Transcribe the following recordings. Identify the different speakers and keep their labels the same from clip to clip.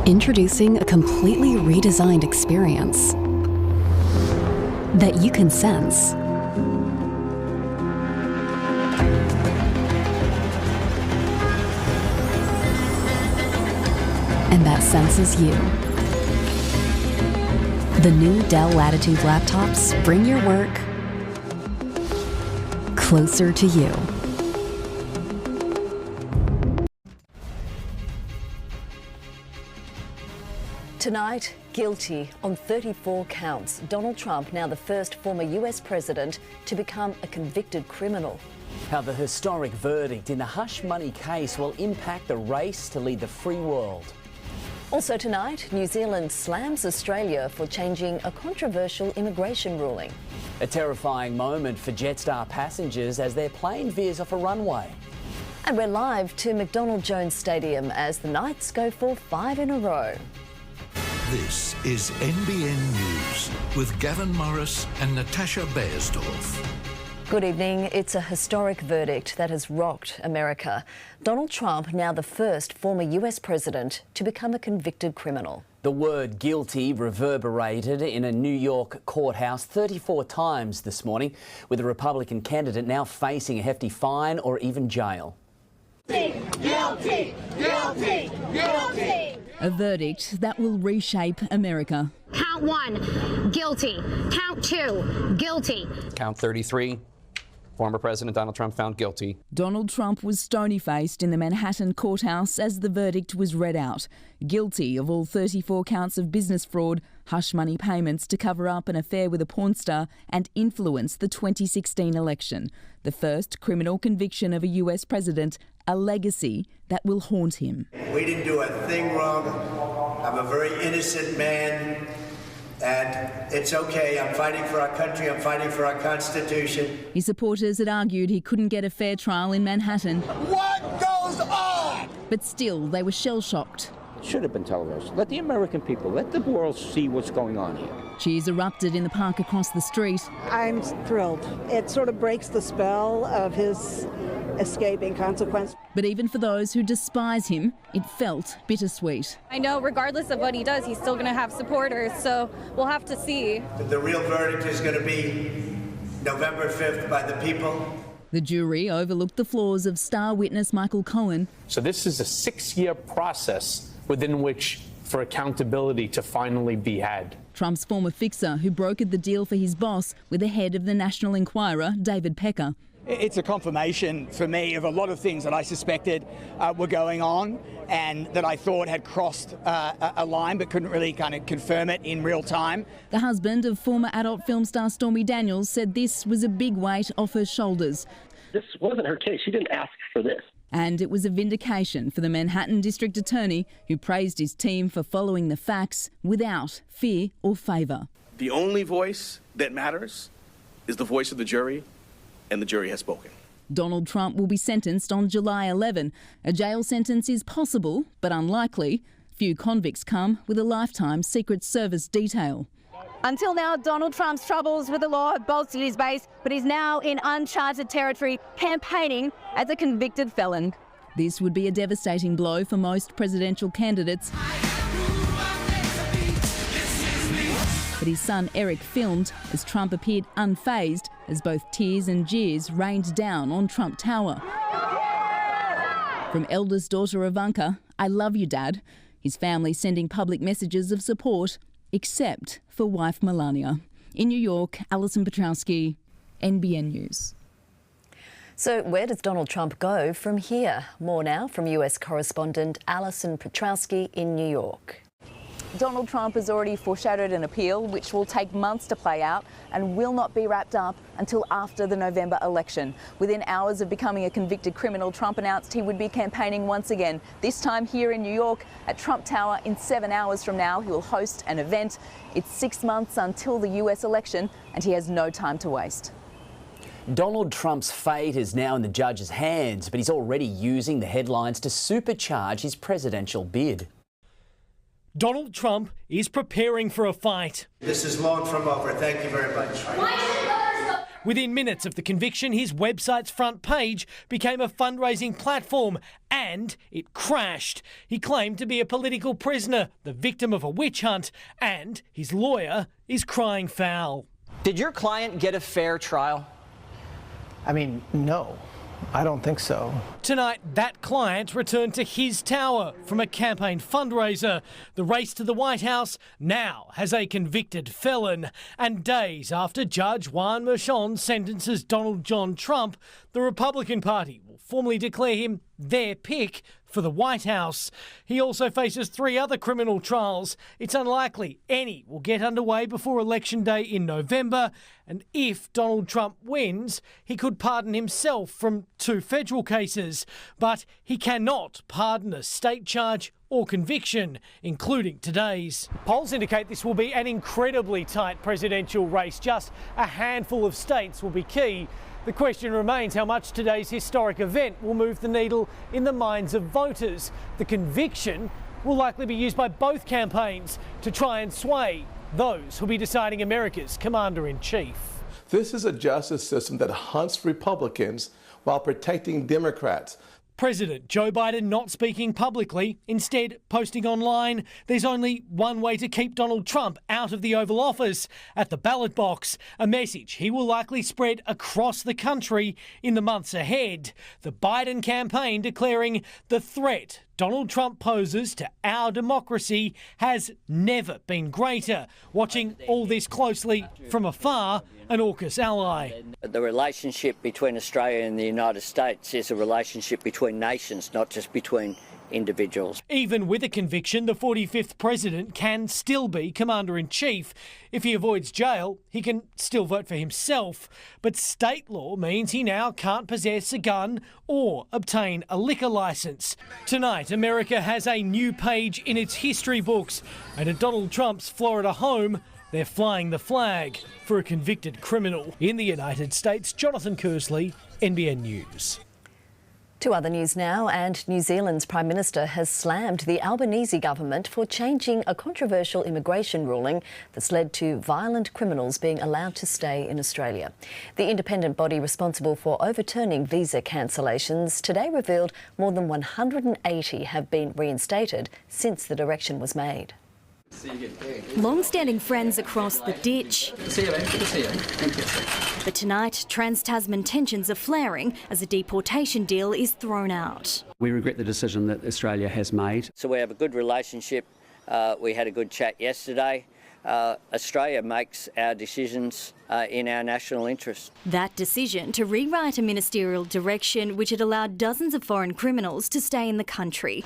Speaker 1: Introducing a completely redesigned experience that you can sense. And that senses you. The new Dell Latitude laptops bring your work closer to you.
Speaker 2: Tonight, guilty on 34 counts. Donald Trump, now the first former US president to become a convicted criminal.
Speaker 3: How the historic verdict in the hush money case will impact the race to lead the free world.
Speaker 2: Also tonight, New Zealand slams Australia for changing a controversial immigration ruling.
Speaker 3: A terrifying moment for Jetstar passengers as their plane veers off a runway.
Speaker 2: And we're live to McDonald Jones Stadium as the Knights go for 5 in a row.
Speaker 4: This is NBN News with Gavin and Natasha Beyersdorf.
Speaker 2: Good evening. It's a historic verdict that has rocked America. Donald Trump, now the first former US president to become a convicted criminal.
Speaker 3: The word guilty reverberated in a New York courthouse 34 times this morning, with a Republican candidate now facing a hefty fine or even jail.
Speaker 5: Guilty! Guilty! Guilty!
Speaker 6: A verdict that will reshape America.
Speaker 7: Count 1, guilty. Count 2, guilty.
Speaker 8: Count 33, former President Donald Trump found guilty.
Speaker 6: Donald Trump was stony-faced in the Manhattan courthouse as the verdict was read out. Guilty of all 34 counts of business fraud, hush money payments to cover up an affair with a porn star and influence the 2016 election. The first criminal conviction of a US president, a legacy that will haunt him.
Speaker 9: We didn't do a thing wrong. I'm a very innocent man, and it's okay. I'm fighting for our country. I'm fighting for our Constitution.
Speaker 6: His supporters had argued he couldn't get a fair trial in Manhattan.
Speaker 5: What goes on?
Speaker 6: But still, they were shell-shocked.
Speaker 10: Should have been televised. Let the American people, let the world see what's going on here.
Speaker 6: Cheers erupted in the park across the street.
Speaker 11: I'm thrilled. It sort of breaks the spell of his escaping consequence.
Speaker 6: But even for those who despise him, it felt bittersweet.
Speaker 12: I know regardless of what he does, he's still going to have supporters, so we'll have to see.
Speaker 9: The real verdict is going to be November 5th by the people.
Speaker 6: The jury overlooked the flaws of star witness Michael Cohen.
Speaker 13: So this is a 6-year process within which for accountability to finally be had.
Speaker 6: Trump's former fixer who brokered the deal for his boss with the head of the National Enquirer, David Pecker.
Speaker 14: It's a confirmation for me of a lot of things that I suspected were going on and that I thought had crossed a line but couldn't really kind of confirm it in real time.
Speaker 6: The husband of former adult film star Stormy Daniels said this was a big weight off her shoulders.
Speaker 15: This wasn't her case. She didn't ask for this.
Speaker 6: And it was a vindication for the Manhattan District Attorney, who praised his team for following the facts without fear or favour.
Speaker 16: The only voice that matters is the voice of the jury, and the jury has spoken.
Speaker 6: Donald Trump will be sentenced on July 11. A jail sentence is possible, but unlikely. Few convicts come with a lifetime Secret Service detail.
Speaker 17: Until now, Donald Trump's troubles with the law have bolstered his base, but he's now in uncharted territory, campaigning as a convicted felon.
Speaker 6: This would be a devastating blow for most presidential candidates. But his son Eric filmed as Trump appeared unfazed as both tears and jeers rained down on Trump Tower. From eldest daughter Ivanka, "I love you, Dad." His family sending public messages of support, except for wife Melania. In New York, Alison Petrowski, NBN News.
Speaker 2: So where does Donald Trump go from here? More now from US correspondent Alison Petrowski in New York.
Speaker 18: Donald Trump has already foreshadowed an appeal which will take months to play out and will not be wrapped up until after the November election. Within hours of becoming a convicted criminal, Trump announced he would be campaigning once again, this time here in New York at Trump Tower. In 7 hours from now, he will host an event. It's 6 months until the US election and he has no time to waste.
Speaker 3: Donald Trump's fate is now in the judge's hands, but he's already using the headlines to supercharge his presidential bid.
Speaker 19: Donald Trump is preparing for a fight.
Speaker 9: This is long from over. Thank you very much.
Speaker 19: Within minutes of the conviction, his website's front page became a fundraising platform and it crashed. He claimed to be a political prisoner, the victim of a witch hunt, and his lawyer is crying foul.
Speaker 20: Did your client get a fair trial?
Speaker 21: I mean, no. I don't think so.
Speaker 19: Tonight, that client returned to his tower from a campaign fundraiser. The race to the White House now has a convicted felon. And days after Judge Juan Merchan sentences Donald John Trump, the Republican Party will formally declare him their pick for the White House. He also faces 3 other criminal trials. It's unlikely any will get underway before Election Day in November. And if Donald Trump wins, he could pardon himself from 2 federal cases. But he cannot pardon a state charge or conviction, including today's. Polls indicate this will be an incredibly tight presidential race. Just a handful of states will be key. The question remains how much today's historic event will move the needle in the minds of voters. The conviction will likely be used by both campaigns to try and sway those who'll be deciding America's commander-in-chief.
Speaker 22: This is a justice system that hunts Republicans while protecting Democrats.
Speaker 19: President Joe Biden not speaking publicly, instead posting online. There's only one way to keep Donald Trump out of the Oval Office, at the ballot box, a message he will likely spread across the country in the months ahead. The Biden campaign declaring the threat Donald Trump poses to our democracy has never been greater. Watching all this closely from afar, an AUKUS ally.
Speaker 23: The relationship between Australia and the United States is a relationship between nations, not just between individuals.
Speaker 19: Even with a conviction, the 45th president can still be commander-in-chief. If he avoids jail, he can still vote for himself. But state law means he now can't possess a gun or obtain a liquor licence. Tonight, America has a new page in its history books, and at Donald Trump's Florida home, they're flying the flag for a convicted criminal. In the United States, Jonathan Kersley, NBN News.
Speaker 2: To other news now, and New Zealand's Prime Minister has slammed the Albanese government for changing a controversial immigration ruling that's led to violent criminals being allowed to stay in Australia. The independent body responsible for overturning visa cancellations today revealed more than 180 have been reinstated since the direction was made.
Speaker 24: Long-standing friends across the ditch. But tonight, trans-Tasman tensions are flaring as a deportation deal is thrown out.
Speaker 25: We regret the decision that Australia has made.
Speaker 23: So we have a good relationship. We had a good chat yesterday. Australia makes our decisions in our national interest.
Speaker 24: That decision to rewrite a ministerial direction which had allowed dozens of foreign criminals to stay in the country.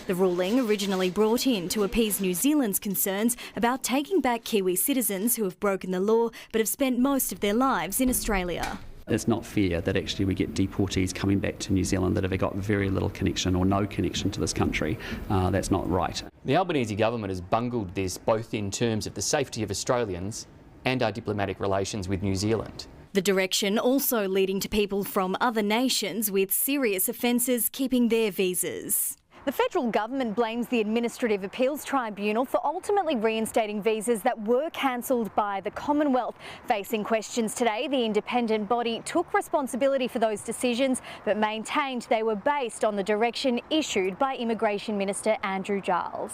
Speaker 24: The ruling, originally brought in to appease New Zealand's concerns about taking back Kiwi citizens who have broken the law but have spent most of their lives in Australia.
Speaker 25: It's not fair that actually we get deportees coming back to New Zealand that have got very little connection or no connection to this country. That's not right.
Speaker 8: The Albanese government has bungled this both in terms of the safety of Australians and our diplomatic relations with New Zealand.
Speaker 24: The direction also leading to people from other nations with serious offences keeping their visas.
Speaker 17: The federal government blames the Administrative Appeals Tribunal for ultimately reinstating visas that were cancelled by the Commonwealth. Facing questions today, the independent body took responsibility for those decisions but maintained they were based on the direction issued by Immigration Minister Andrew Giles.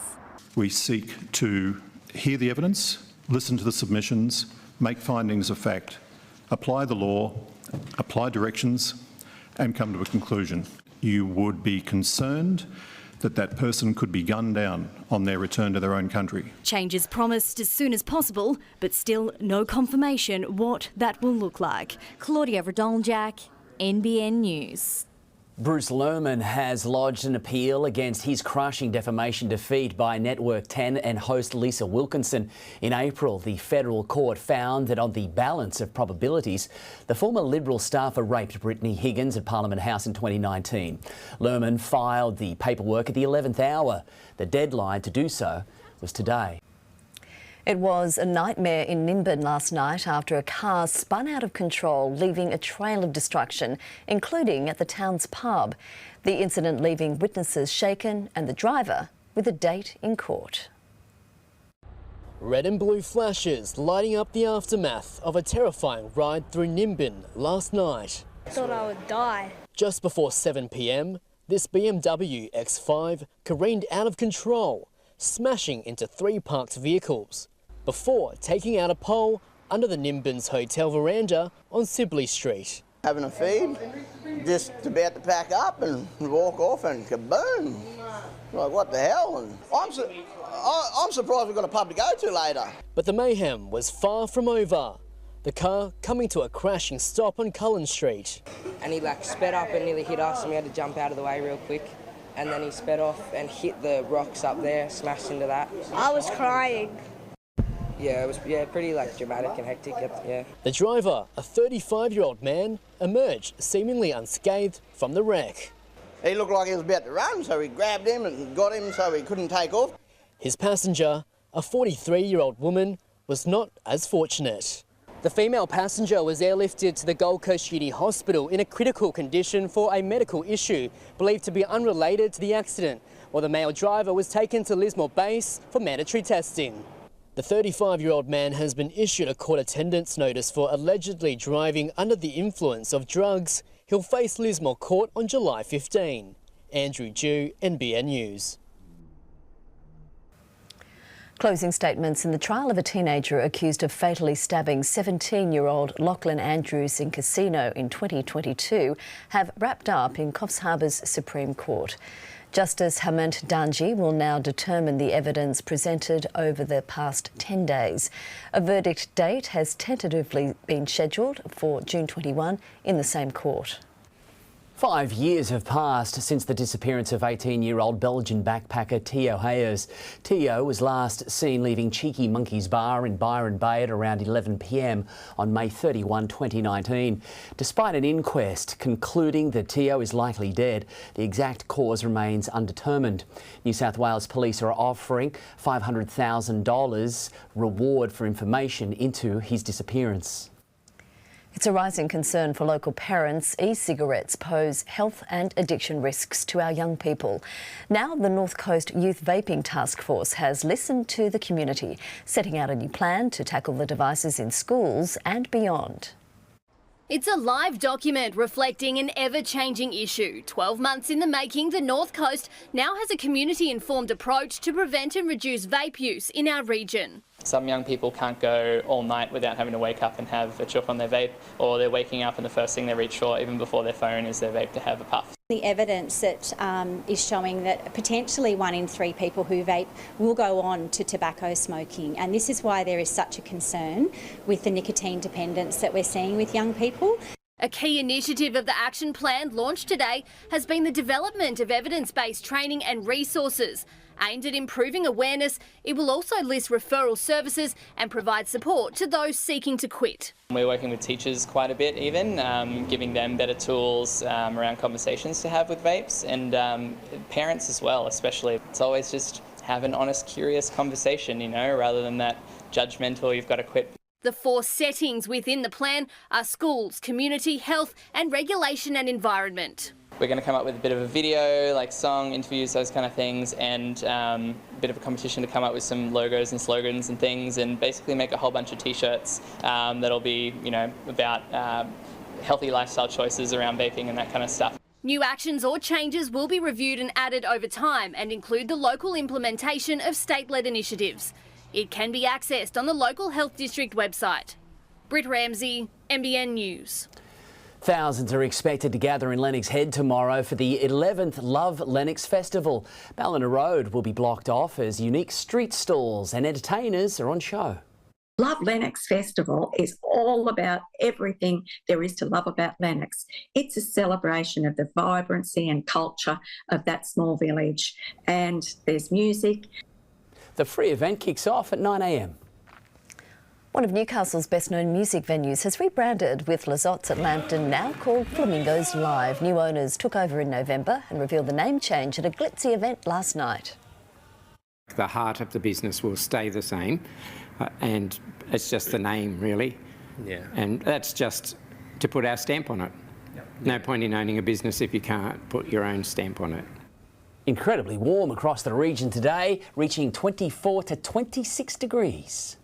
Speaker 26: We seek to hear the evidence, listen to the submissions, make findings of fact, apply the law, apply directions and come to a conclusion. You would be concerned that that person could be gunned down on their return to their own country.
Speaker 24: Changes promised as soon as possible, but still no confirmation what that will look like. Claudia Radoljak, NBN News.
Speaker 3: Bruce Lerman has lodged an appeal against his crushing defamation defeat by Network 10 and host Lisa Wilkinson. In April, the federal court found that on the balance of probabilities, the former Liberal staffer raped Brittany Higgins at Parliament House in 2019. Lerman filed the paperwork at the 11th hour. The deadline to do so was today.
Speaker 2: It was a nightmare in Nimbin last night after a car spun out of control, leaving a trail of destruction, including at the town's pub. The incident leaving witnesses shaken and the driver with a date in court.
Speaker 1: Red and blue flashes lighting up the aftermath of a terrifying ride through NBN last night.
Speaker 4: Thought I would die.
Speaker 1: Just before 7 p.m, this BMW X5 careened out of control, smashing into 3 parked vehicles, before taking out a pole under the NBN's hotel veranda on Sibley Street.
Speaker 5: Having a feed, just about to pack up and walk off and kaboom. Like, what the hell? And I'm surprised we've got a pub to go to later.
Speaker 1: But the mayhem was far from over. The car coming to a crashing stop on Cullen Street.
Speaker 7: And he sped up and nearly hit us, and we had to jump out of the way real quick. And then he sped off and hit the rocks up there, smashed into that.
Speaker 4: I was crying.
Speaker 7: Yeah, it was pretty dramatic and hectic. Yeah.
Speaker 1: The driver, a 35-year-old man, emerged seemingly unscathed from the wreck.
Speaker 5: He looked like he was about to run, so we grabbed him and got him so he couldn't take off.
Speaker 1: His passenger, a 43-year-old woman, was not as fortunate. The female passenger was airlifted to the Gold Coast Uni Hospital in a critical condition for a medical issue believed to be unrelated to the accident, while the male driver was taken to Lismore Base for mandatory testing. The 35-year-old man has been issued a court attendance notice for allegedly driving under the influence of drugs. He'll face Lismore Court on July 15. Andrew Dew, NBN News.
Speaker 2: Closing statements in the trial of a teenager accused of fatally stabbing 17-year-old Lachlan Andrews in Casino in 2022 have wrapped up in Coffs Harbour's Supreme Court. Justice Hemant Danji will now determine the evidence presented over the past 10 days. A verdict date has tentatively been scheduled for June 21 in the same court.
Speaker 3: 5 years have passed since the disappearance of 18-year-old Belgian backpacker Theo Hayes. Theo was last seen leaving Cheeky Monkey's Bar in Byron Bay at around 11 p.m. on May 31, 2019. Despite an inquest concluding that Theo is likely dead, the exact cause remains undetermined. New South Wales Police are offering $500,000 reward for information into his disappearance.
Speaker 2: It's a rising concern for local parents. E-cigarettes pose health and addiction risks to our young people. Now the North Coast Youth Vaping Task Force has listened to the community, setting out a new plan to tackle the devices in schools and beyond.
Speaker 10: It's a live document reflecting an ever-changing issue. 12 months in the making, the North Coast now has a community-informed approach to prevent and reduce vape use in our region.
Speaker 8: Some young people can't go all night without having to wake up and have a chip on their vape, or they're waking up and the first thing they reach for, even before their phone, is their vape to have a puff.
Speaker 11: The evidence that is showing that potentially 1 in 3 people who vape will go on to tobacco smoking, and this is why there is such a concern with the nicotine dependence that we're seeing with young people.
Speaker 10: A key initiative of the action plan launched today has been the development of evidence-based training and resources. Aimed at improving awareness, it will also list referral services and provide support to those seeking to quit.
Speaker 8: We're working with teachers quite a bit even, giving them better tools around conversations to have with vapes, and parents as well especially. It's always just have an honest, curious conversation, you know, rather than that judgmental, you've got to quit.
Speaker 10: The 4 settings within the plan are schools, community, health and regulation and environment.
Speaker 8: We're going to come up with a bit of a video, like song, interviews, those kind of things, and a bit of a competition to come up with some logos and slogans and things, and basically make a whole bunch of T-shirts that'll be, you know, about healthy lifestyle choices around vaping and that kind of stuff.
Speaker 10: New actions or changes will be reviewed and added over time and include the local implementation of state-led initiatives. It can be accessed on the local health district website. Britt Ramsey, NBN News.
Speaker 3: Thousands are expected to gather in Lennox Head tomorrow for the 11th Love Lennox Festival. Ballina Road will be blocked off as unique street stalls and entertainers are on show.
Speaker 27: Love Lennox Festival is all about everything there is to love about Lennox. It's a celebration of the vibrancy and culture of that small village, and there's music.
Speaker 3: The free event kicks off at 9 a.m.
Speaker 2: One of Newcastle's best-known music venues has rebranded, with Lizottes at Lambton now called Flamingos Live. New owners took over in November and revealed the name change at a glitzy event last night.
Speaker 28: The heart of the business will stay the same, and it's just the name, really. Yeah. And that's just to put our stamp on it. Yep. No point in owning a business if you can't put your own stamp on it.
Speaker 3: Incredibly warm across the region today, reaching 24 to 26 degrees.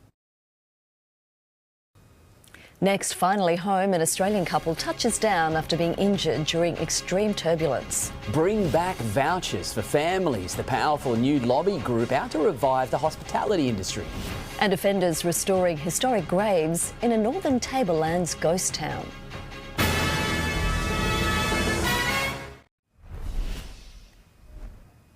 Speaker 2: Next, finally home, an Australian couple touches down after being injured during extreme turbulence.
Speaker 3: Bring back vouchers for families. The powerful new lobby group out to revive the hospitality industry.
Speaker 2: And offenders restoring historic graves in a northern Tablelands ghost town.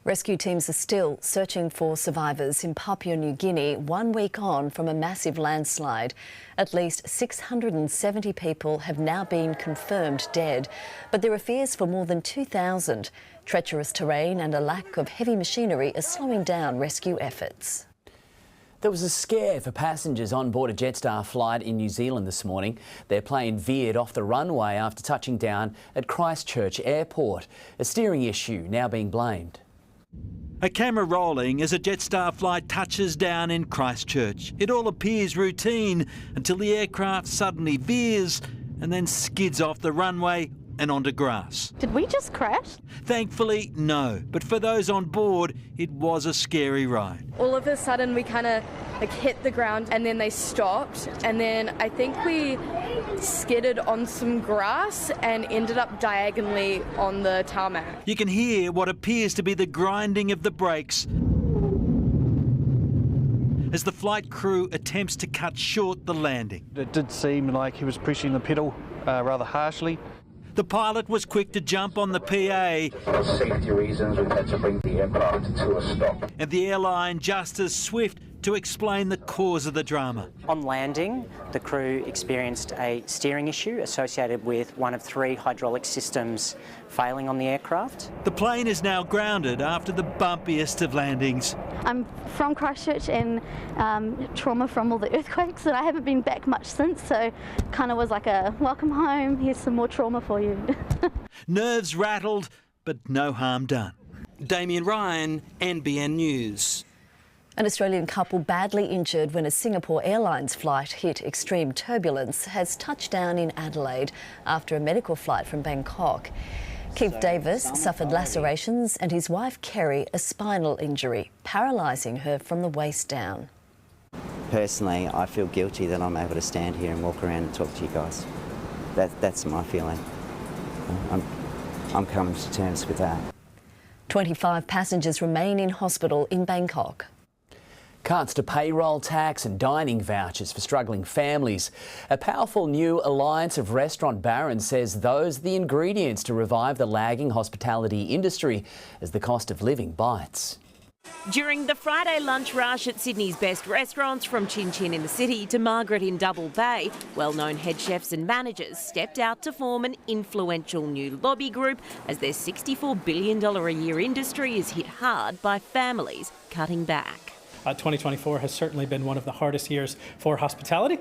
Speaker 2: Rescue teams are still searching for survivors in Papua New Guinea 1 week on from a massive landslide. At least 670 people have now been confirmed dead, but there are fears for more than 2,000. Treacherous terrain and a lack of heavy machinery are slowing down rescue efforts.
Speaker 3: There was a scare for passengers on board a Jetstar flight in New Zealand this morning. Their plane veered off the runway after touching down at Christchurch Airport. A steering issue now being blamed.
Speaker 6: A camera rolling as a Jetstar flight touches down in Christchurch. It all appears routine until the aircraft suddenly veers and then skids off the runway and onto grass.
Speaker 9: Did we just crash?
Speaker 6: Thankfully, no. But for those on board, it was a scary ride.
Speaker 9: All of a sudden we kind of hit the ground and then they stopped, and then I think we skidded on some grass and ended up diagonally on the tarmac.
Speaker 6: You can hear what appears to be the grinding of the brakes as the flight crew attempts to cut short the landing.
Speaker 12: It did seem like he was pushing the pedal rather harshly.
Speaker 6: The pilot was quick to jump on the PA.
Speaker 13: For safety reasons, we've had to bring the aircraft to a stop.
Speaker 6: And the airline just as swift to explain the cause of the drama.
Speaker 14: On landing, the crew experienced a steering issue associated with one of 3 hydraulic systems failing on the aircraft.
Speaker 6: The plane is now grounded after the bumpiest of landings.
Speaker 9: I'm from Christchurch and trauma from all the earthquakes, and I haven't been back much since, so kind of was like a welcome home, here's some more trauma for you.
Speaker 6: Nerves rattled, but no harm done. Damien Ryan, NBN News.
Speaker 2: An Australian couple badly injured when a Singapore Airlines flight hit extreme turbulence has touched down in Adelaide after a medical flight from Bangkok. Keith Davis suffered lacerations and his wife Kerry a spinal injury, paralysing her from the waist down.
Speaker 15: Personally, I feel guilty that I'm able to stand here and walk around and talk to you guys. That's my feeling. I'm coming to terms with that.
Speaker 2: 25 passengers remain in hospital in Bangkok.
Speaker 3: Cuts to payroll tax and dining vouchers for struggling families. A powerful new alliance of restaurant barons says those are the ingredients to revive the lagging hospitality industry as the cost of living bites.
Speaker 16: During the Friday lunch rush at Sydney's best restaurants, from Chin Chin in the city to Margaret in Double Bay, well-known head chefs and managers stepped out to form an influential new lobby group as their $64 billion a year industry is hit hard by families cutting back.
Speaker 18: 2024 has certainly been one of the hardest years for hospitality.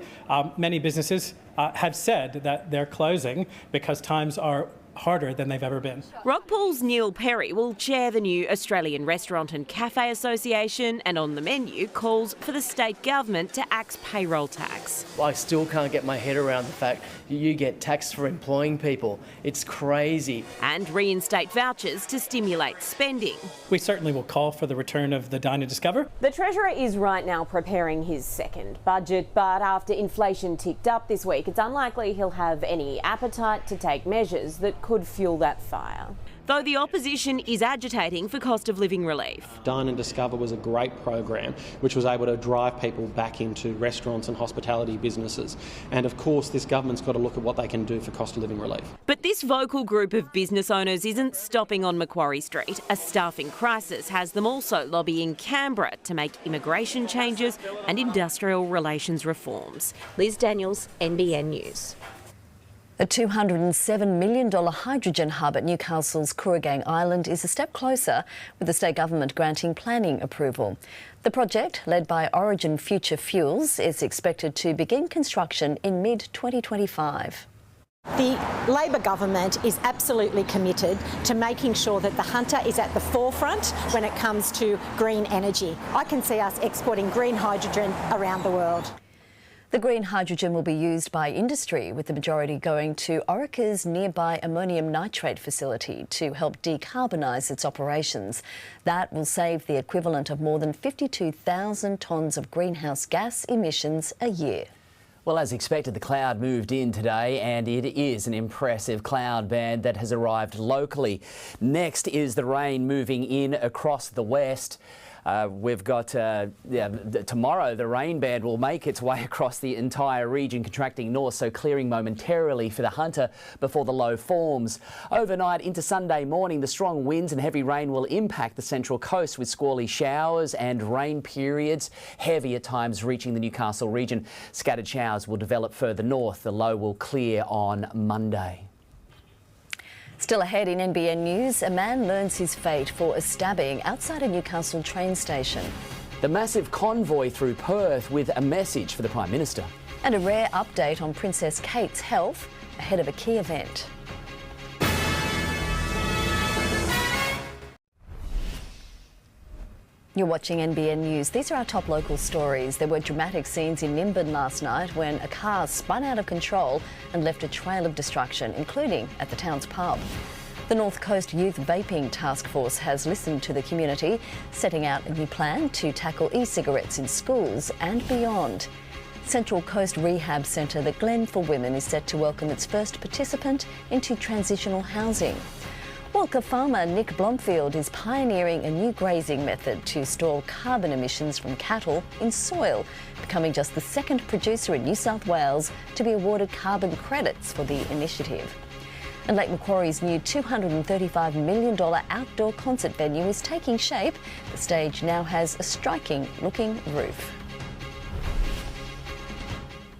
Speaker 18: Many businesses have said that they're closing because times are harder than they've ever been.
Speaker 16: Rockpool's Neil Perry will chair the new Australian Restaurant and Cafe Association, and on the menu calls for the state government to axe payroll tax.
Speaker 1: I still can't get my head around the fact you get taxed for employing people. It's crazy.
Speaker 16: And reinstate vouchers to stimulate spending.
Speaker 18: We certainly will call for the return of the Dine and Discover.
Speaker 29: The Treasurer is right now preparing his second budget, but after inflation ticked up this week, it's unlikely he'll have any appetite to take measures that could fuel that fire.
Speaker 16: Though the opposition is agitating for cost of living relief.
Speaker 30: Dine and Discover was a great program which was able to drive people back into restaurants and hospitality businesses. And of course this government's got to look at what they can do for cost of living relief.
Speaker 16: But this vocal group of business owners isn't stopping on Macquarie Street. A staffing crisis has them also lobbying Canberra to make immigration changes and industrial relations reforms. Liz Daniels, NBN News.
Speaker 2: A $207 million hydrogen hub at Newcastle's Kooragang Island is a step closer, with the state government granting planning approval. The project, led by Origin Future Fuels, is expected to begin construction in mid-2025.
Speaker 31: The Labor government is absolutely committed to making sure that the Hunter is at the forefront when it comes to green energy. I can see us exporting green hydrogen around the world.
Speaker 2: The green hydrogen will be used by industry, with the majority going to Orica's nearby ammonium nitrate facility to help decarbonise its operations. That will save the equivalent of more than 52,000 tonnes of greenhouse gas emissions a year.
Speaker 3: Well, as expected, the cloud moved in today, and it is an impressive cloud band that has arrived locally. Next is the rain moving in across the west. We've got tomorrow the rain band will make its way across the entire region, contracting north, so clearing momentarily for the Hunter before the low forms. Overnight into Sunday morning, the strong winds and heavy rain will impact the central coast with squally showers and rain periods, heavy at times reaching the Newcastle region. Scattered showers will develop further north. The low will clear on Monday.
Speaker 2: Still ahead in NBN News, a man learns his fate for a stabbing outside a Newcastle train station.
Speaker 3: The massive convoy through Perth with a message for the Prime Minister.
Speaker 2: And a rare update on Princess Kate's health ahead of a key event. You're watching NBN News. These are our top local stories. There were dramatic scenes in Nimbin last night when a car spun out of control and left a trail of destruction, including at the town's pub. The North Coast Youth Vaping Task Force has listened to the community, setting out a new plan to tackle e-cigarettes in schools and beyond. Central Coast Rehab Centre, the Glen for Women, is set to welcome its first participant into transitional housing. Walker farmer Nick Blomfield is pioneering a new grazing method to store carbon emissions from cattle in soil, becoming just the second producer in New South Wales to be awarded carbon credits for the initiative. And Lake Macquarie's new $235 million outdoor concert venue is taking shape. The stage now has a striking-looking roof.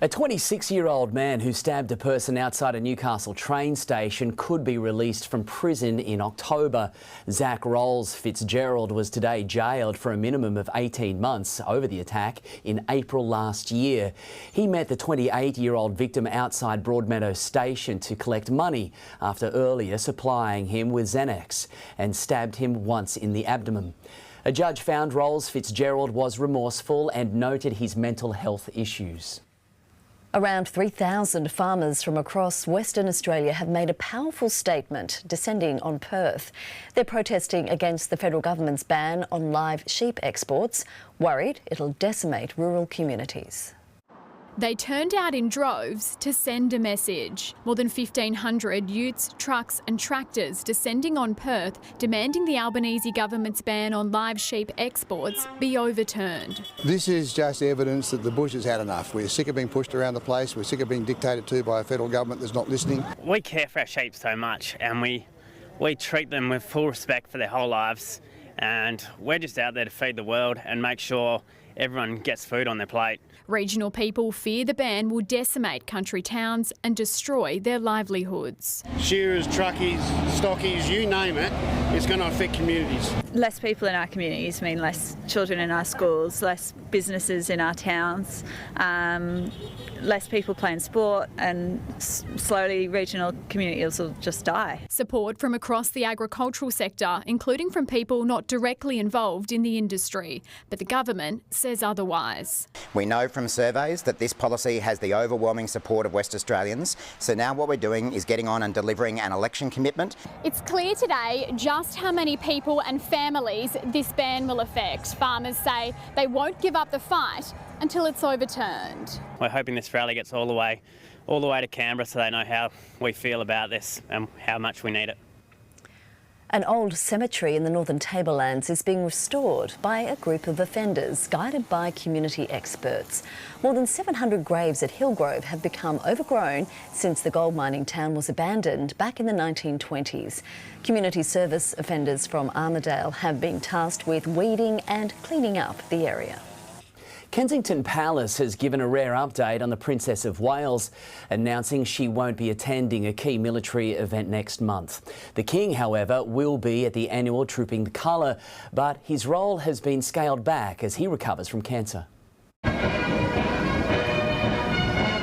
Speaker 3: A 26-year-old man who stabbed a person outside a Newcastle train station could be released from prison in October. Zach Rolls Fitzgerald was today jailed for a minimum of 18 months over the attack in April last year. He met the 28-year-old victim outside Broadmeadow Station to collect money after earlier supplying him with Xanax and stabbed him once in the abdomen. A judge found Rolls Fitzgerald was remorseful and noted his mental health issues.
Speaker 2: Around 3,000 farmers from across Western Australia have made a powerful statement descending on Perth. They're protesting against the federal government's ban on live sheep exports, worried it'll decimate rural communities.
Speaker 4: They turned out in droves to send a message. More than 1,500 utes, trucks and tractors descending on Perth, demanding the Albanese government's ban on live sheep exports be overturned.
Speaker 7: This is just evidence that the bush has had enough. We're sick of being pushed around the place. We're sick of being dictated to by a federal government that's not listening.
Speaker 17: We care for our sheep so much, and we treat them with full respect for their whole lives, and we're just out there to feed the world and make sure everyone gets food on their plate.
Speaker 4: Regional people fear the ban will decimate country towns and destroy their livelihoods.
Speaker 19: Shearers, truckies, stockies, you name it, it's going to affect communities.
Speaker 20: Less people in our communities mean less children in our schools, less businesses in our towns, less people playing sport, and slowly regional communities will just die.
Speaker 4: Support from across the agricultural sector, including from people not directly involved in the industry, but the government says otherwise.
Speaker 21: We know from surveys that this policy has the overwhelming support of West Australians, so now what we're doing is getting on and delivering an election commitment.
Speaker 4: It's clear today just how many people and families this ban will affect. Farmers say they won't give up the fight until it's overturned.
Speaker 17: We're hoping this rally gets all the way to Canberra so they know how we feel about this and how much we need it.
Speaker 2: An old cemetery in the Northern Tablelands is being restored by a group of offenders guided by community experts. More than 700 graves at Hillgrove have become overgrown since the gold mining town was abandoned back in the 1920s. Community service offenders from Armidale have been tasked with weeding and cleaning up the area.
Speaker 3: Kensington Palace has given a rare update on the Princess of Wales, announcing she won't be attending a key military event next month. The King, however, will be at the annual Trooping the Colour, but his role has been scaled back as he recovers from cancer.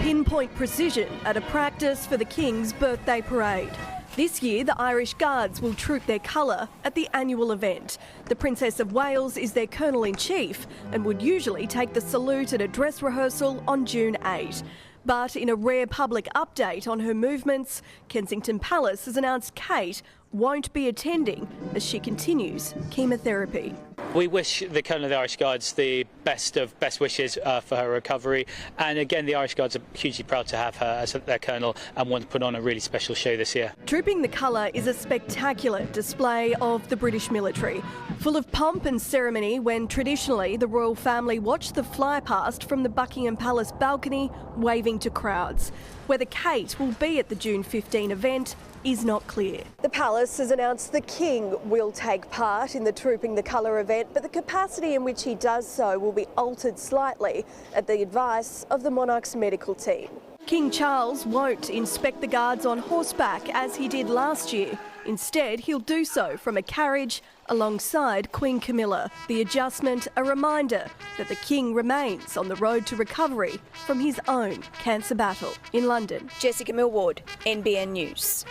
Speaker 22: Pinpoint precision at a practice for the King's birthday parade.
Speaker 5: This year, the Irish Guards will troop their colour at the annual event. The Princess of Wales is their Colonel-in-Chief and would usually take the salute at a dress rehearsal on June 8. But in a rare public update on her movements, Kensington Palace has announced Kate won't be attending as she continues chemotherapy.
Speaker 8: We wish the Colonel of the Irish Guards the best wishes for her recovery, and again the Irish Guards are hugely proud to have her as their Colonel and want to put on a really special show this year.
Speaker 5: Trooping the Colour is a spectacular display of the British military, full of pomp and ceremony when traditionally the royal family watched the fly past from the Buckingham Palace balcony waving to crowds. Whether Kate will be at the June 15 event is not clear. The palace has announced the King will take part in the Trooping the Colour event, but the capacity in which he does so will be altered slightly at the advice of the monarch's medical team. King Charles won't inspect the guards on horseback as he did last year. Instead, he'll do so from a carriage alongside Queen Camilla. The adjustment a reminder that the King remains on the road to recovery from his own cancer battle. In London, Jessica Millward, NBN News.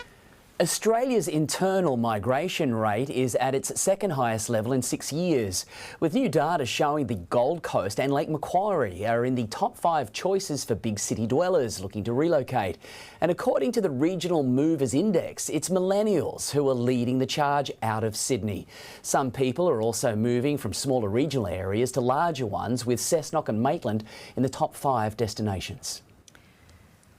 Speaker 3: Australia's internal migration rate is at its second highest level in 6 years, with new data showing the Gold Coast and Lake Macquarie are in the top 5 choices for big city dwellers looking to relocate. And according to the Regional Movers Index, it's millennials who are leading the charge out of Sydney. Some people are also moving from smaller regional areas to larger ones, with Cessnock and Maitland in the top 5 destinations.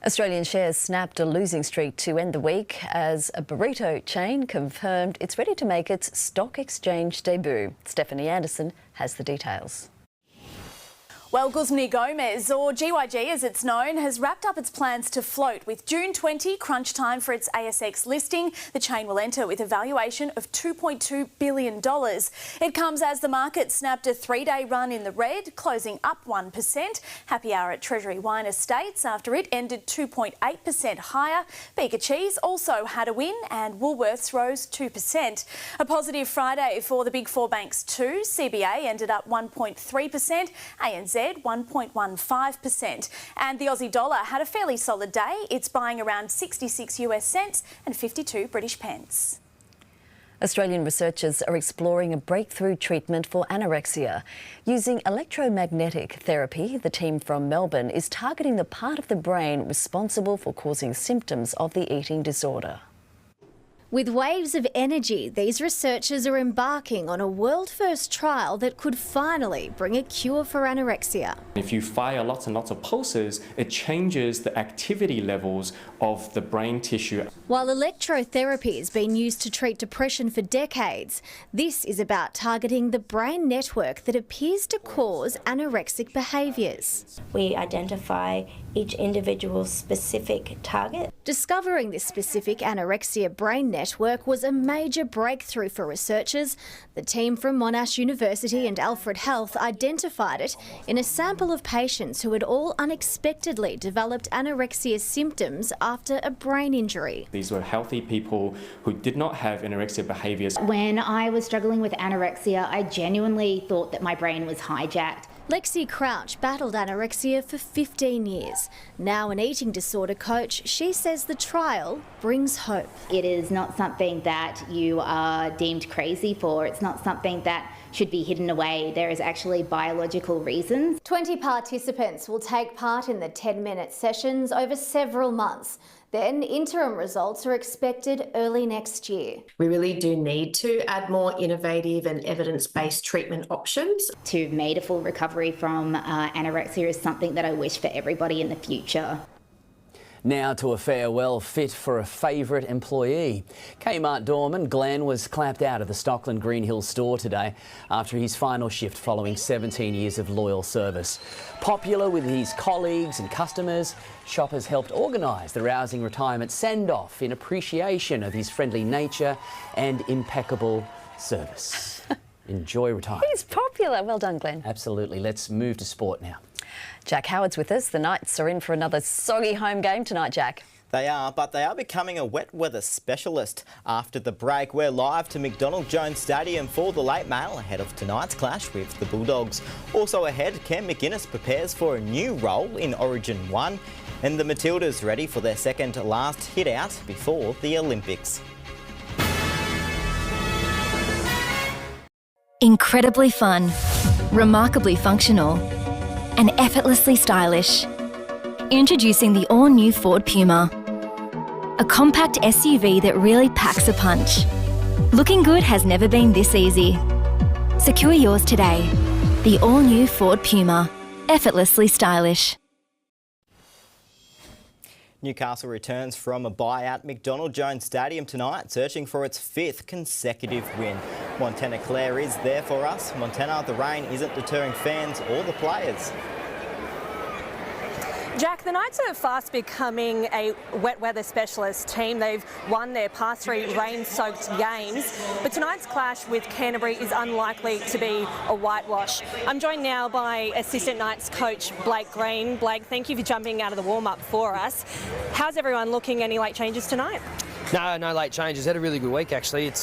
Speaker 2: Australian shares snapped a losing streak to end the week as a burrito chain confirmed it's ready to make its stock exchange debut. Stephanie Anderson has the details.
Speaker 10: Well, Guzman y Gomez, or GYG as it's known, has wrapped up its plans to float. With June 20 crunch time for its ASX listing, the chain will enter with a valuation of $2.2 billion. It comes as the market snapped a 3-day run in the red, closing up 1%. Happy hour at Treasury Wine Estates after it ended 2.8% higher. Beaker Cheese also had a win and Woolworths rose 2%. A positive Friday for the big four banks too. CBA ended up 1.3%, ANZ 1.15%. And the Aussie dollar had a fairly solid day. It's buying around 66 US cents and 52 British pence.
Speaker 2: Australian researchers are exploring a breakthrough treatment for anorexia. Using electromagnetic therapy, the team from Melbourne is targeting the part of the brain responsible for causing symptoms of the eating disorder.
Speaker 11: With waves of energy, these researchers are embarking on a world-first trial that could finally bring a cure for anorexia.
Speaker 22: If you fire lots and lots of pulses, it changes the activity levels of the brain tissue.
Speaker 11: While electrotherapy has been used to treat depression for decades, this is about targeting the brain network that appears to cause anorexic behaviours.
Speaker 23: We identify each individual's specific target.
Speaker 11: Discovering this specific anorexia brain network was a major breakthrough for researchers. The team from Monash University and Alfred Health identified it in a sample of patients who had all unexpectedly developed anorexia symptoms after a brain injury.
Speaker 22: These were healthy people who did not have anorexia behaviours.
Speaker 24: When I was struggling with anorexia, I genuinely thought that my brain was hijacked.
Speaker 11: Lexi Crouch battled anorexia for 15 years. Now an eating disorder coach, she says the trial brings hope.
Speaker 24: It is not something that you are deemed crazy for. It's not something that should be hidden away. There is actually biological reasons.
Speaker 11: 20 participants will take part in the 10-minute sessions over several months. Then interim results are expected early next year.
Speaker 25: We really do need to add more innovative and evidence-based treatment options.
Speaker 24: To me, a full recovery from anorexia is something that I wish for everybody in the future.
Speaker 3: Now to a farewell fit for a favourite employee. Kmart doorman Glenn was clapped out of the Stockland Green Hills store today after his final shift following 17 years of loyal service. Popular with his colleagues and customers, shoppers helped organise the rousing retirement send-off in appreciation of his friendly nature and impeccable service. Enjoy retirement.
Speaker 2: He's popular. Well done, Glenn.
Speaker 3: Absolutely. Let's move to sport now.
Speaker 2: Jack Howard's with us. The Knights are in for another soggy home game tonight, Jack.
Speaker 26: They are, but they are becoming a wet weather specialist. After the break, we're live to McDonald Jones Stadium for the late mail ahead of tonight's clash with the Bulldogs. Also ahead, Cam McInnes prepares for a new role in Origin 1. And the Matildas ready for their second last hit out before the Olympics.
Speaker 1: Incredibly fun, remarkably functional, and effortlessly stylish. Introducing the all-new Ford Puma. A compact SUV that really packs a punch. Looking good has never been this easy. Secure yours today. The all-new Ford Puma. Effortlessly stylish.
Speaker 26: Newcastle returns from a bye at McDonald Jones Stadium tonight, searching for its 5th consecutive win. Montana Claire is there for us. Montana, the rain isn't deterring fans or the players.
Speaker 6: Jack, the Knights are fast becoming a wet weather specialist team. They've won their past 3 rain-soaked games, but tonight's clash with Canterbury is unlikely to be a whitewash. I'm joined now by Assistant Knights coach Blake Green. Blake, thank you for jumping out of the warm-up for us. How's everyone looking? Any late changes tonight?
Speaker 9: No late changes. Had a really good week actually. It's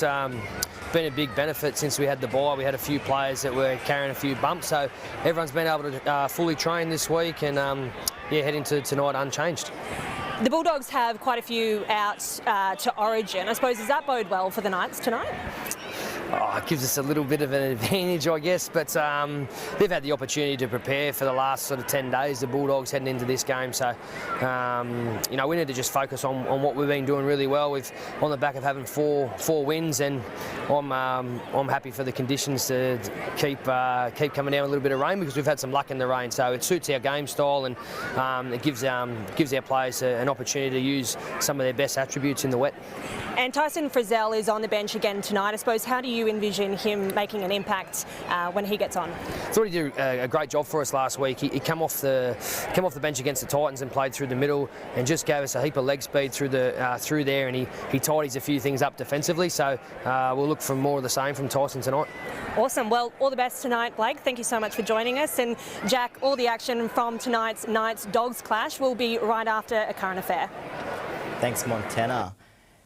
Speaker 9: been a big benefit since we had the bye. We had a few players that were carrying a few bumps, so everyone's been able to fully train this week and head into tonight unchanged.
Speaker 6: The Bulldogs have quite a few out to Origin. I suppose, does that bode well for the Knights tonight?
Speaker 9: It gives us a little bit of an advantage, I guess, but they've had the opportunity to prepare for the last sort of 10 days, the Bulldogs heading into this game, so we need to just focus on what we've been doing really well. We've on the back of having four wins, and I'm happy for the conditions to keep coming down a little bit of rain, because we've had some luck in the rain, so it suits our game style, and it gives our players an opportunity to use some of their best attributes in the wet.
Speaker 6: And Tyson Frizzell is on the bench again tonight. I suppose, how do you envision him making an impact when he gets on?
Speaker 9: I thought he did a great job for us last week. He came off the bench against the Titans and played through the middle and just gave us a heap of leg speed through there, and he tidies a few things up defensively. So we'll look for more of the same from Tyson tonight.
Speaker 6: Awesome. Well, all the best tonight, Blake. Thank you so much for joining us. And Jack, all the action from tonight's Knights-Dogs clash will be right after a current affair.
Speaker 26: Thanks, Montana.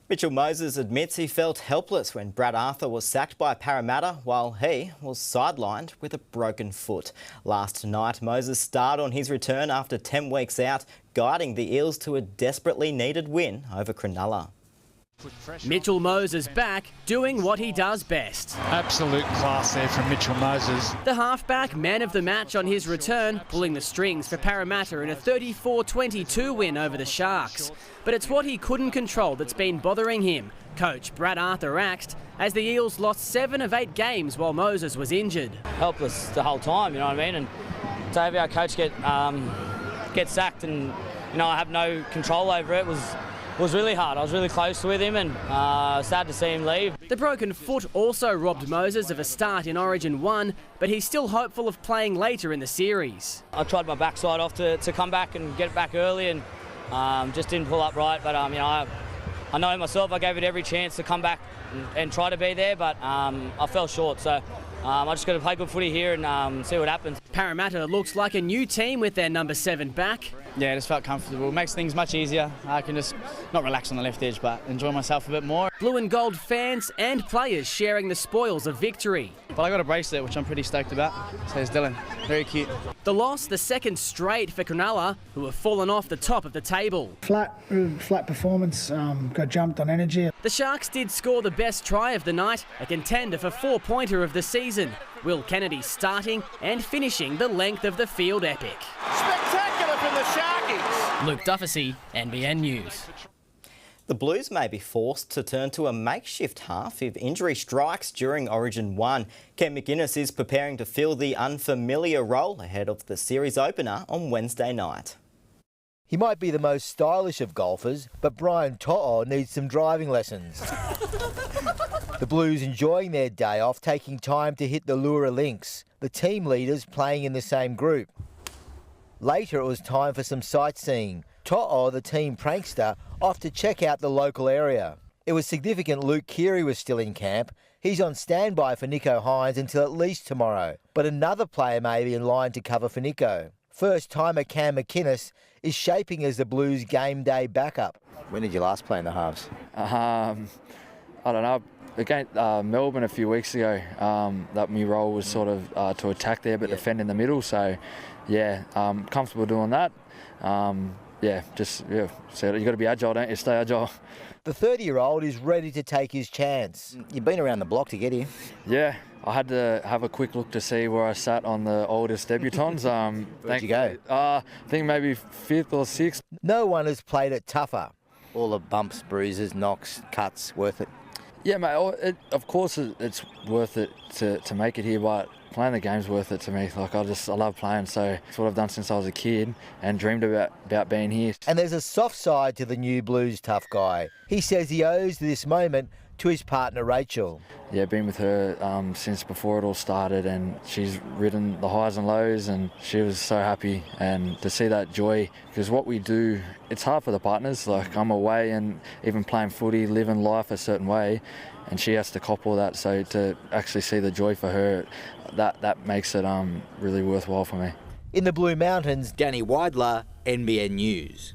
Speaker 26: Mitchell Moses admits he felt helpless when Brad Arthur was sacked by Parramatta while he was sidelined with a broken foot. Last night, Moses starred on his return after 10 weeks out, guiding the Eels to a desperately needed win over Cronulla.
Speaker 12: Mitchell Moses back, doing what he does best.
Speaker 13: Absolute class there from Mitchell Moses.
Speaker 12: The halfback, man of the match on his return, pulling the strings for Parramatta in a 34-22 win over the Sharks. But it's what he couldn't control that's been bothering him. Coach Brad Arthur axed as the Eels lost 7 of 8 games while Moses was injured.
Speaker 14: Helpless the whole time, you know what I mean? And to have our coach get sacked and, I have no control over it was really hard. I was really close with him, and sad to see him leave.
Speaker 12: The broken foot also robbed Moses of a start in Origin 1, but he's still hopeful of playing later in the series.
Speaker 14: I tried my backside off to come back and get it back early, and just didn't pull up right. But I know myself, I gave it every chance to come back and try to be there, but I fell short. So I just got to play good footy here and see what happens.
Speaker 12: Parramatta looks like a new team with their number 7 back.
Speaker 13: Yeah, I just felt comfortable. It makes things much easier. I can just not relax on the left edge, but enjoy myself a bit more.
Speaker 12: Blue and gold fans and players sharing the spoils of victory.
Speaker 13: But I got a bracelet, which I'm pretty stoked about. Says Dylan. Very cute.
Speaker 12: The loss, the second straight for Cronulla, who have fallen off the top of the table.
Speaker 15: Flat performance, got jumped on energy.
Speaker 12: The Sharks did score the best try of the night, a contender for 4-pointer of the season. Will Kennedy starting and finishing the length of the field epic.
Speaker 18: Spectacular from the Sharkies.
Speaker 12: Luke Duffy, NBN News.
Speaker 26: The Blues may be forced to turn to a makeshift half if injury strikes during Origin 1. Ken McInnes is preparing to fill the unfamiliar role ahead of the series opener on Wednesday night.
Speaker 27: He might be the most stylish of golfers, but Brian To'o needs some driving lessons. The Blues enjoying their day off, taking time to hit the Lura links, the team leaders playing in the same group. Later it was time for some sightseeing. To'o, the team prankster, off to check out the local area. It was significant Luke Keary was still in camp. He's on standby for Nico Hines until at least tomorrow, but another player may be in line to cover for Nico. First-timer Cam McInnes is shaping as the Blues game day backup. When did you last play in the halves?
Speaker 28: I don't know. Against Melbourne a few weeks ago, that my role was sort of to attack there but defend in the middle. So, yeah, comfortable doing that. so you got to be agile, don't you? Stay agile.
Speaker 27: The 30-year-old is ready to take his chance. You've been around the block to get here.
Speaker 28: Yeah, I had to have a quick look to see where I sat on the oldest debutants.
Speaker 27: Where'd you go?
Speaker 28: I think maybe 5th or 6th.
Speaker 27: No one has played it tougher. All the bumps, bruises, knocks, cuts, worth it?
Speaker 28: Yeah, mate, of course it's worth it to make it here, but playing the game's worth it to me. Like, I love playing, so it's what I've done since I was a kid and dreamed about being here.
Speaker 27: And there's a soft side to the new Blues tough guy. He says he owes this moment to his partner Rachel.
Speaker 28: Yeah, been with her since before it all started, and she's ridden the highs and lows, and she was so happy. And to see that joy, because what we do, it's hard for the partners. Like, I'm away and even playing footy, living life a certain way, and she has to cop all that. So to actually see the joy for her, that makes it really worthwhile for me.
Speaker 27: In the Blue Mountains, Danny Weidler, NBN News.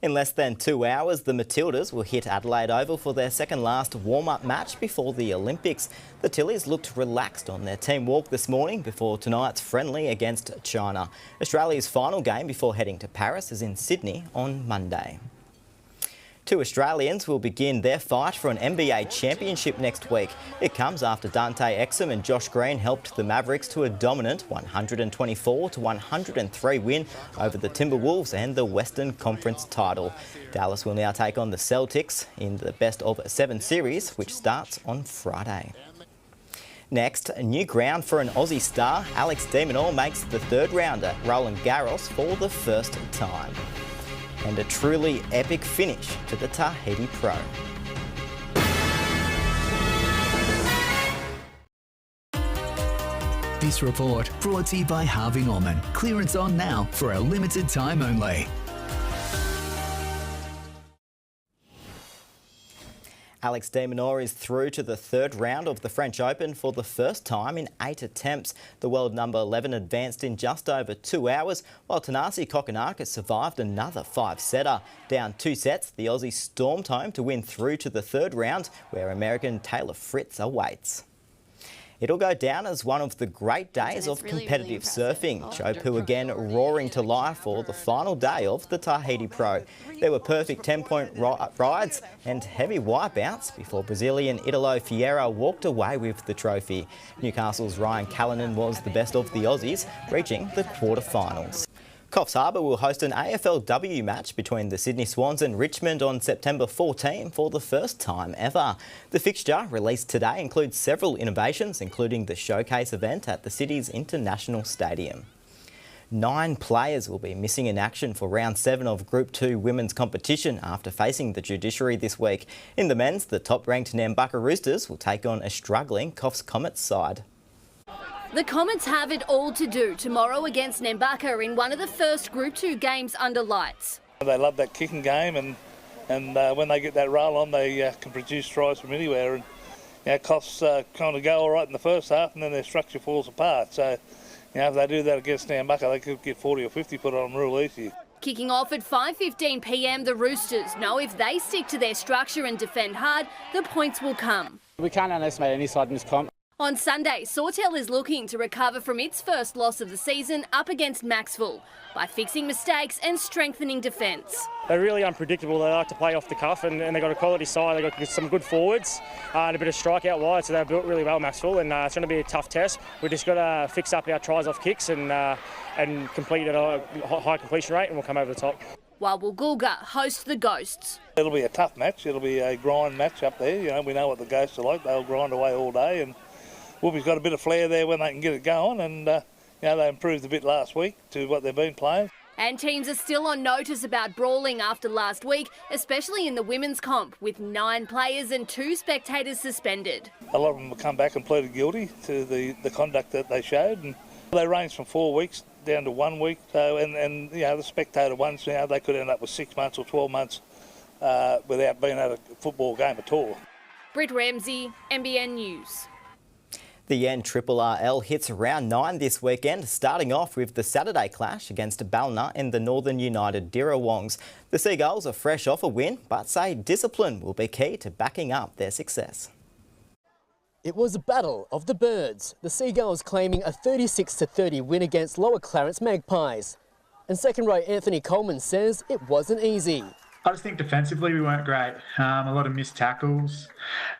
Speaker 26: In less than 2 hours, the Matildas will hit Adelaide Oval for their second last warm-up match before the Olympics. The Tillies looked relaxed on their team walk this morning before tonight's friendly against China. Australia's final game before heading to Paris is in Sydney on Monday. 2 Australians will begin their fight for an NBA championship next week. It comes after Dante Exum and Josh Green helped the Mavericks to a dominant 124-103 win over the Timberwolves and the Western Conference title. Dallas will now take on the Celtics in the best-of-7 series, which starts on Friday. Next, a new ground for an Aussie star. Alex de Minaur makes the third round at Roland Garros for the first time. And a truly epic finish to the Tahiti Pro.
Speaker 4: This report brought to you by Harvey Norman. Clearance on now for a limited time only.
Speaker 26: Alex de Minaur is through to the third round of the French Open for the first time in 8 attempts. The world number 11 advanced in just over 2 hours, while Thanasi Kokkinakis survived another 5-setter. Down 2 sets, the Aussie stormed home to win through to the third round, where American Taylor Fritz awaits. It'll go down as one of the great days of competitive surfing. Chopu again roaring to life for the final day of the Tahiti Pro. There were perfect 10-point rides and heavy wipeouts before Brazilian Italo Ferreira walked away with the trophy. Newcastle's Ryan Callanan was the best of the Aussies, reaching the quarterfinals. Coffs Harbour will host an AFLW match between the Sydney Swans and Richmond on September 14 for the first time ever. The fixture, released today, includes several innovations, including the showcase event at the city's International Stadium. 9 players will be missing in action for round 7 of Group 2 women's competition after facing the judiciary this week. In the men's, the top-ranked Nambucca Roosters will take on a struggling Coffs Comets side.
Speaker 7: The Comets have it all to do tomorrow against Nambucca in one of the first Group 2 games under lights.
Speaker 8: They love that kicking game, and when they get that roll on, they can produce tries from anywhere. And Coffs kind of go all right in the first half, and then their structure falls apart. So, if they do that against Nambucca, they could get 40 or 50 put on them real easy.
Speaker 7: Kicking off at 5:15 p.m, the Roosters know if they stick to their structure and defend hard, the points will come.
Speaker 13: We can't underestimate any side in this comp.
Speaker 7: On Sunday, Sawtell is looking to recover from its first loss of the season up against Maxville by fixing mistakes and strengthening defence.
Speaker 16: They're really unpredictable. They like to play off the cuff, and they've got a quality side. They've got some good forwards and a bit of strike out wide, so they're built really well, Maxville, and it's going to be a tough test. We've just got to fix up our tries off kicks and complete at a high completion rate, and we'll come over the top.
Speaker 7: While Woolgoolga host the Ghosts.
Speaker 8: It'll be a tough match. It'll be a grind match up there. We know what the Ghosts are like. They'll grind away all day, and Whoopi's got a bit of flair there when they can get it going, and they improved a bit last week to what they've been playing.
Speaker 7: And teams are still on notice about brawling after last week, especially in the women's comp, with 9 players and 2 spectators suspended.
Speaker 8: A lot of them have come back and pleaded guilty to the conduct that they showed, and they range from 4 weeks down to 1 week. So, and the spectator ones, they could end up with 6 months or 12 months without being at a football game at all.
Speaker 7: Britt Ramsey, NBN News.
Speaker 26: The NRRL hits round 9 this weekend, starting off with the Saturday clash against Ballina and the Northern United Dirrawongs. The Seagulls are fresh off a win, but say discipline will be key to backing up their success.
Speaker 17: It was a battle of the birds, the Seagulls claiming a 36-30 win against Lower Clarence Magpies. And second row Anthony Coleman says it wasn't easy.
Speaker 5: I just think defensively we weren't great. A lot of missed tackles.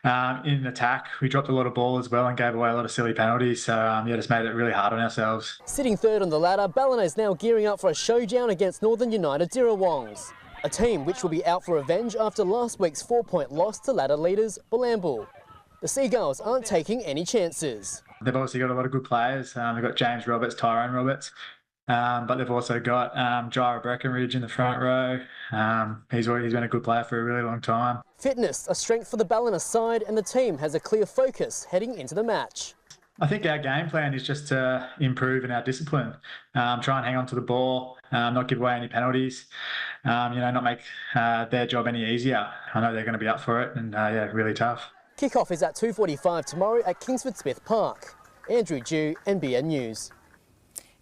Speaker 5: In attack, we dropped a lot of ball as well and gave away a lot of silly penalties. So, just made it really hard on ourselves.
Speaker 17: Sitting third on the ladder, Ballina is now gearing up for a showdown against Northern United Dirrawongs, a team which will be out for revenge after last week's 4-point loss to ladder leaders Bulambul. The Seagulls aren't taking any chances.
Speaker 5: They've obviously got a lot of good players. They've got James Roberts, Tyrone Roberts. But they've also got Jira Breckenridge in the front row. He's been a good player for a really long time.
Speaker 17: Fitness, a strength for the Ballina side, and the team has a clear focus heading into the match.
Speaker 5: I think our game plan is just to improve in our discipline, try and hang on to the ball, not give away any penalties, not make their job any easier. I know they're going to be up for it and, really tough.
Speaker 17: Kick-off is at 2:45 tomorrow at Kingsford Smith Park. Andrew Dew, NBN News.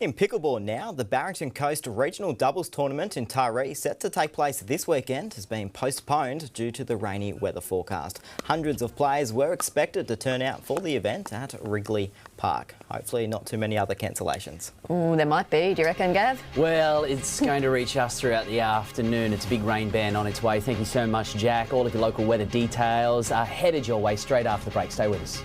Speaker 26: In pickleball now, the Barrington Coast Regional Doubles Tournament in Taree, set to take place this weekend, has been postponed due to the rainy weather forecast. Hundreds of players were expected to turn out for the event at Wrigley Park. Hopefully not too many other cancellations.
Speaker 2: Ooh, there might be. Do you reckon, Gav?
Speaker 3: Well, it's going to reach us throughout the afternoon. It's a big rain ban on its way. Thank you so much, Jack. All of your local weather details are headed your way straight after the break. Stay with us.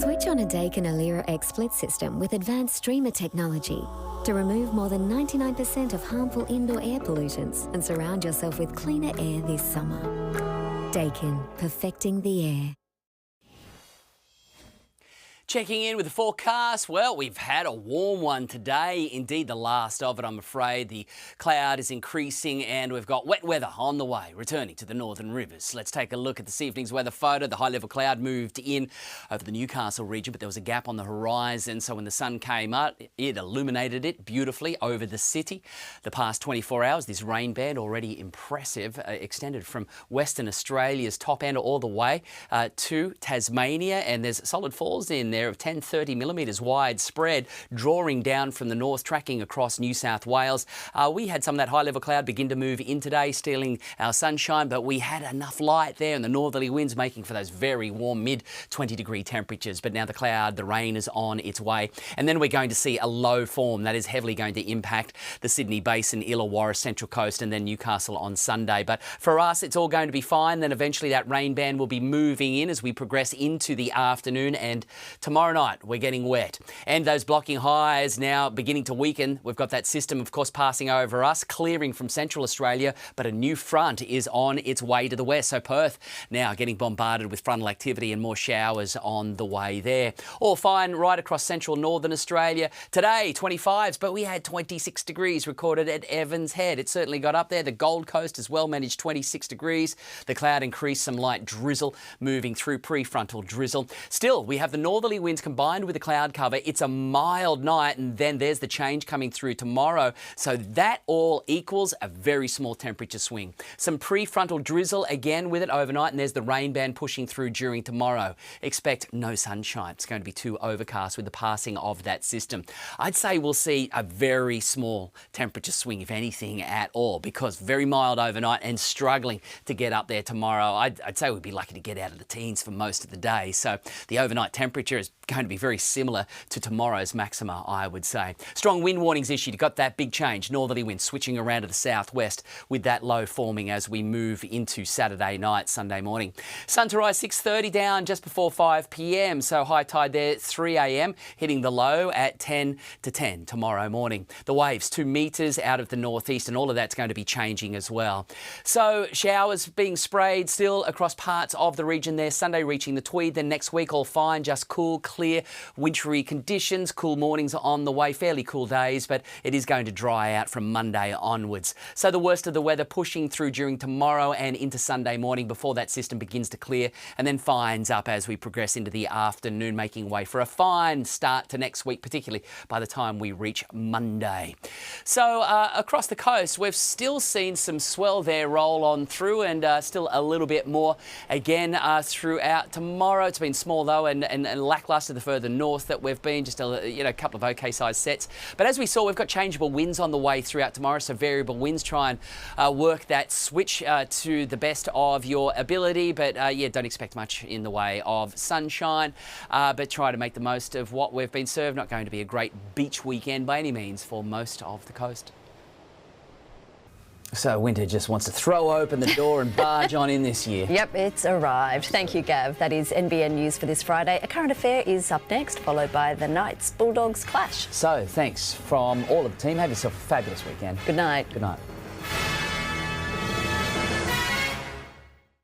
Speaker 10: Switch on a Daikin Alira X split system with advanced streamer technology to remove more than 99% of harmful indoor air pollutants and surround yourself with cleaner air this summer. Daikin, perfecting the air.
Speaker 3: Checking in with the forecast. Well, we've had a warm one today. Indeed, the last of it, I'm afraid. The cloud is increasing and we've got wet weather on the way, returning to the northern rivers. Let's take a look at this evening's weather photo. The high-level cloud moved in over the Newcastle region, but there was a gap on the horizon. So when the sun came out, it illuminated it beautifully over the city. The past 24 hours, this rain band, already impressive, extended from Western Australia's top end all the way to Tasmania. And there's solid falls in there of 10-30 millimetres widespread, drawing down from the north, tracking across New South Wales. We had some of that high-level cloud begin to move in today, stealing our sunshine, but we had enough light there and the northerly winds making for those very warm mid-20-degree temperatures. But now the cloud, the rain is on its way. And then we're going to see a low form that is heavily going to impact the Sydney Basin, Illawarra, Central Coast and then Newcastle on Sunday. But for us, it's all going to be fine. Then eventually that rain band will be moving in as we progress into the afternoon, and tomorrow night, we're getting wet. And those blocking highs now beginning to weaken. We've got that system, of course, passing over us, clearing from Central Australia, but a new front is on its way to the west. So Perth now getting bombarded with frontal activity and more showers on the way there. All fine right across central northern Australia. Today, 25s, but we had 26 degrees recorded at Evans Head. It certainly got up there. The Gold Coast as well managed 26 degrees. The cloud increased, some light drizzle moving through, prefrontal drizzle. Still, we have the northerly winds combined with the cloud cover. It's a mild night, and then there's the change coming through tomorrow. So that all equals a very small temperature swing. Some prefrontal drizzle again with it overnight, and there's the rain band pushing through during tomorrow. Expect no sunshine. It's going to be too overcast with the passing of that system. I'd say we'll see a very small temperature swing, if anything at all, because very mild overnight and struggling to get up there tomorrow. I'd say we'd be lucky to get out of the teens for most of the day. So the overnight temperature is going to be very similar to tomorrow's maxima, I would say. Strong wind warnings issued. You've got that big change. Northerly wind switching around to the southwest with that low forming as we move into Saturday night, Sunday morning. Sun to rise 6:30, down just before 5 p.m. So high tide there 3 a.m, hitting the low at 10 to 10 tomorrow morning. The waves 2 metres out of the northeast, and all of that's going to be changing as well. So showers being sprayed still across parts of the region there. Sunday reaching the Tweed, then next week all fine, just cool, clear, wintry conditions. Cool mornings are on the way, fairly cool days, but it is going to dry out from Monday onwards. So the worst of the weather pushing through during tomorrow and into Sunday morning before that system begins to clear, and then fines up as we progress into the afternoon, making way for a fine start to next week, particularly by the time we reach Monday. So across the coast, we've still seen some swell there roll on through, and still a little bit more again throughout tomorrow. It's been small though, and lack lacklustre the further north that we've been, just a couple of okay sized sets. But as we saw, we've got changeable winds on the way throughout tomorrow, so variable winds. Try and work that switch to the best of your ability, but don't expect much in the way of sunshine, but try to make the most of what we've been served. Not going to be a great beach weekend by any means for most of the coast. So winter just wants to throw open the door and barge on in this year.
Speaker 2: Yep, it's arrived. Thank you, Gav. That is NBN News for this Friday. A current affair is up next, followed by the Knights Bulldogs clash.
Speaker 3: So thanks from all of the team. Have yourself a fabulous weekend.
Speaker 2: Good night.
Speaker 3: Good night.